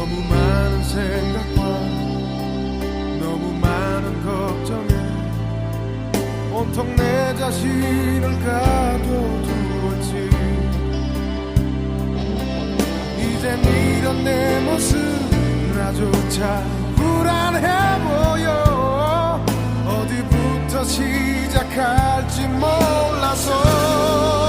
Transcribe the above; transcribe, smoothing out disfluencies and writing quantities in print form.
너무 많은 생각과 너무 많은 걱정에 온통 내 자신을 가둬두었지. 이젠 이런 내 모습 나조차 불안해 보여. 어디부터 시작할지 몰라서